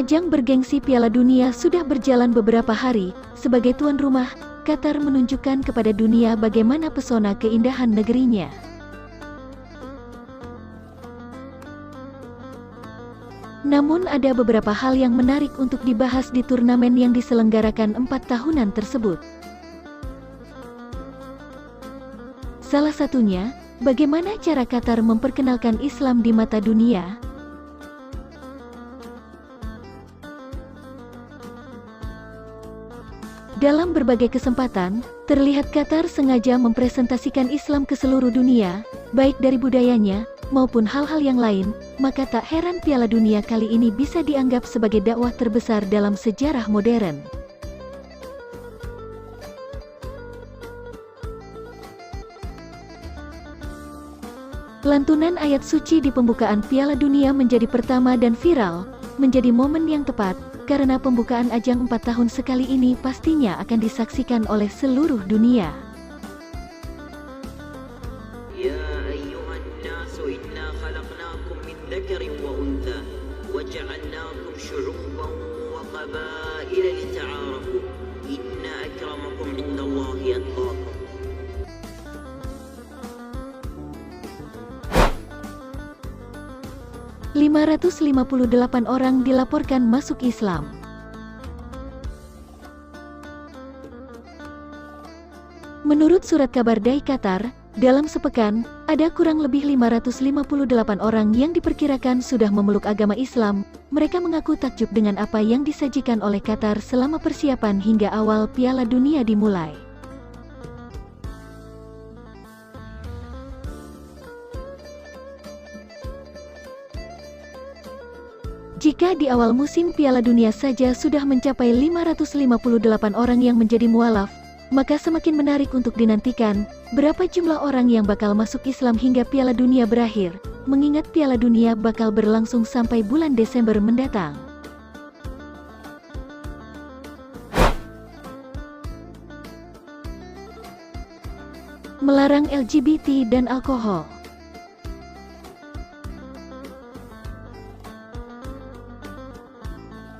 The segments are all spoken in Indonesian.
Ajang bergengsi Piala Dunia sudah berjalan beberapa hari. Sebagai tuan rumah, Qatar menunjukkan kepada dunia bagaimana pesona keindahan negerinya. Namun ada beberapa hal yang menarik untuk dibahas di turnamen yang diselenggarakan 4 tahunan tersebut. Salah satunya, bagaimana cara Qatar memperkenalkan Islam di mata dunia? Dalam berbagai kesempatan, terlihat Qatar sengaja mempresentasikan Islam ke seluruh dunia, baik dari budayanya, maupun hal-hal yang lain, maka tak heran Piala Dunia kali ini bisa dianggap sebagai dakwah terbesar dalam sejarah modern. Lantunan ayat suci di pembukaan Piala Dunia menjadi pertama dan viral, menjadi momen yang tepat, karena pembukaan ajang 4 tahun sekali ini pastinya akan disaksikan oleh seluruh dunia. Ya ayyuhan nasu inna khalaqnakum min dzakarin wa untha wa ja'alnakum syu'uban wa qabaila lita'arafu inna akramakum 'indallahi atqakum. ...558 orang dilaporkan masuk Islam. Menurut surat kabar dari Qatar, dalam sepekan, ada kurang lebih 558 orang yang diperkirakan sudah memeluk agama Islam. Mereka mengaku takjub dengan apa yang disajikan oleh Qatar selama persiapan hingga awal Piala Dunia dimulai. Jika di awal musim Piala Dunia saja sudah mencapai 558 orang yang menjadi mualaf, maka semakin menarik untuk dinantikan, berapa jumlah orang yang bakal masuk Islam hingga Piala Dunia berakhir, mengingat Piala Dunia bakal berlangsung sampai bulan Desember mendatang. Melarang LGBT dan alkohol.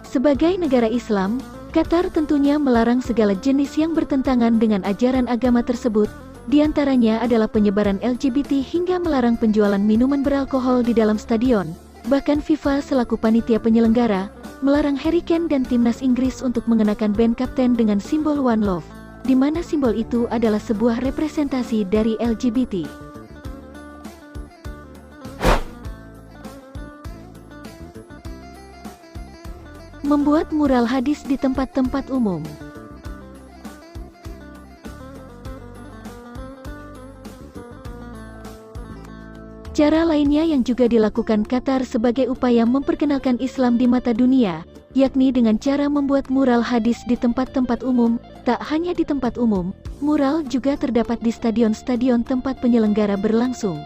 Sebagai negara Islam, Qatar tentunya melarang segala jenis yang bertentangan dengan ajaran agama tersebut, diantaranya adalah penyebaran LGBT hingga melarang penjualan minuman beralkohol di dalam stadion. Bahkan FIFA selaku panitia penyelenggara, melarang Harry Kane dan timnas Inggris untuk mengenakan band kapten dengan simbol One Love, di mana simbol itu adalah sebuah representasi dari LGBT. Membuat mural hadis di tempat-tempat umum. Cara lainnya yang juga dilakukan Qatar sebagai upaya memperkenalkan Islam di mata dunia, yakni dengan cara membuat mural hadis di tempat-tempat umum. Tak hanya di tempat umum, mural juga terdapat di stadion-stadion tempat penyelenggara berlangsung.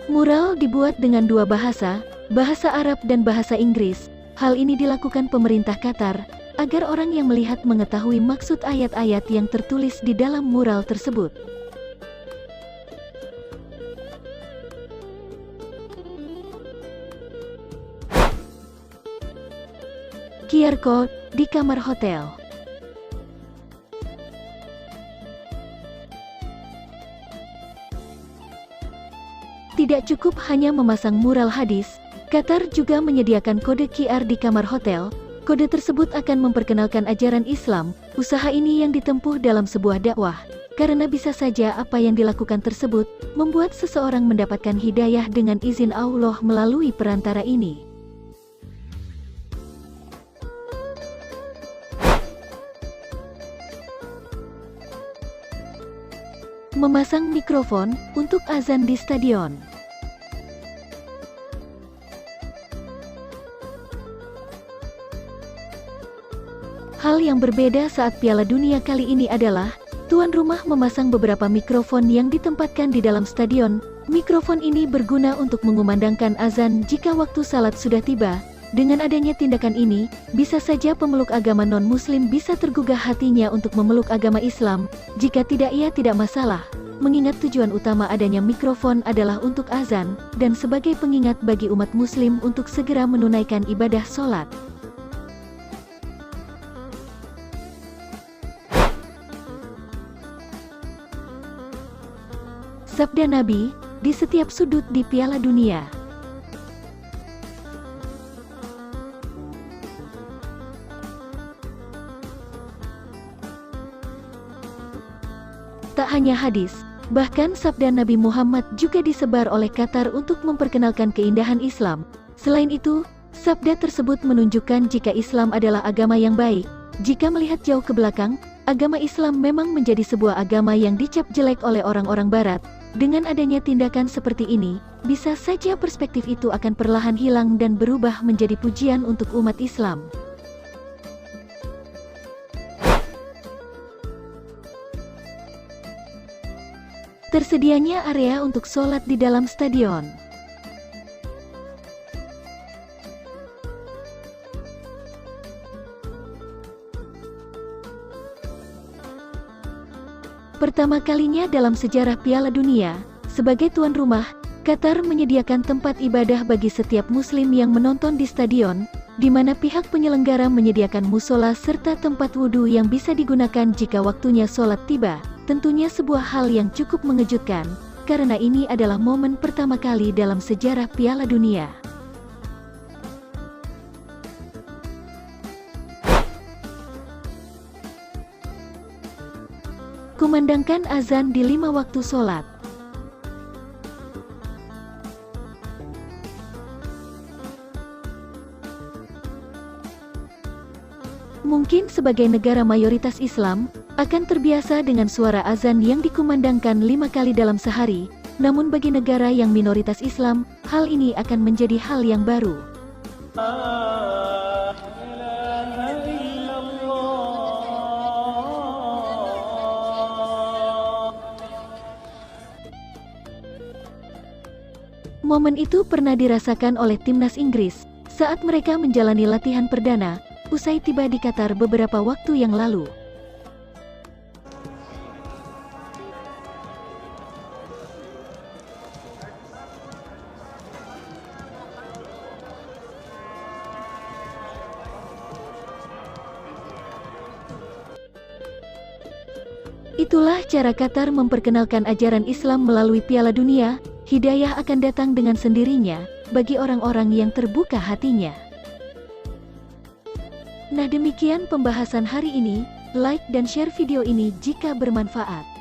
Mural dibuat dengan dua bahasa, bahasa Arab dan bahasa Inggris. Hal ini dilakukan pemerintah Qatar, agar orang yang melihat mengetahui maksud ayat-ayat yang tertulis di dalam mural tersebut. QR Code di kamar hotel. Tidak cukup hanya memasang mural hadis, Qatar juga menyediakan kode QR di kamar hotel. Kode tersebut akan memperkenalkan ajaran Islam. Usaha ini yang ditempuh dalam sebuah dakwah, karena bisa saja apa yang dilakukan tersebut membuat seseorang mendapatkan hidayah dengan izin Allah melalui perantara ini. Memasang mikrofon untuk azan di stadion. Hal yang berbeda saat Piala Dunia kali ini adalah, tuan rumah memasang beberapa mikrofon yang ditempatkan di dalam stadion. Mikrofon ini berguna untuk mengumandangkan azan jika waktu salat sudah tiba. Dengan adanya tindakan ini, bisa saja pemeluk agama non-muslim bisa tergugah hatinya untuk memeluk agama Islam. Jika tidak, ia tidak masalah. mengingat tujuan utama adanya mikrofon adalah untuk azan, dan sebagai pengingat bagi umat muslim untuk segera menunaikan ibadah sholat. Sabda Nabi, di setiap sudut di Piala Dunia. Tak hanya hadis, bahkan sabda Nabi Muhammad juga disebar oleh Qatar untuk memperkenalkan keindahan Islam. Selain itu, sabda tersebut menunjukkan jika Islam adalah agama yang baik. Jika melihat jauh ke belakang, agama Islam memang menjadi sebuah agama yang dicap jelek oleh orang-orang Barat. Dengan adanya tindakan seperti ini, bisa saja perspektif itu akan perlahan hilang dan berubah menjadi pujian untuk umat Islam. Tersedianya area untuk sholat di dalam stadion. Pertama kalinya dalam sejarah Piala Dunia, sebagai tuan rumah, Qatar menyediakan tempat ibadah bagi setiap muslim yang menonton di stadion, di mana pihak penyelenggara menyediakan musola serta tempat wudhu yang bisa digunakan jika waktunya sholat tiba. Tentunya sebuah hal yang cukup mengejutkan, karena ini adalah momen pertama kali dalam sejarah Piala Dunia. Kumandangkan azan di 5 waktu sholat. Mungkin sebagai negara mayoritas Islam, akan terbiasa dengan suara azan yang dikumandangkan 5 kali dalam sehari, namun bagi negara yang minoritas Islam, hal ini akan menjadi hal yang baru. Momen itu pernah dirasakan oleh timnas Inggris saat mereka menjalani latihan perdana usai tiba di Qatar beberapa waktu yang lalu. Itulah cara Qatar memperkenalkan ajaran Islam melalui Piala Dunia. Hidayah akan datang dengan sendirinya bagi orang-orang yang terbuka hatinya. Nah, demikian pembahasan hari ini. Like dan share video ini jika bermanfaat.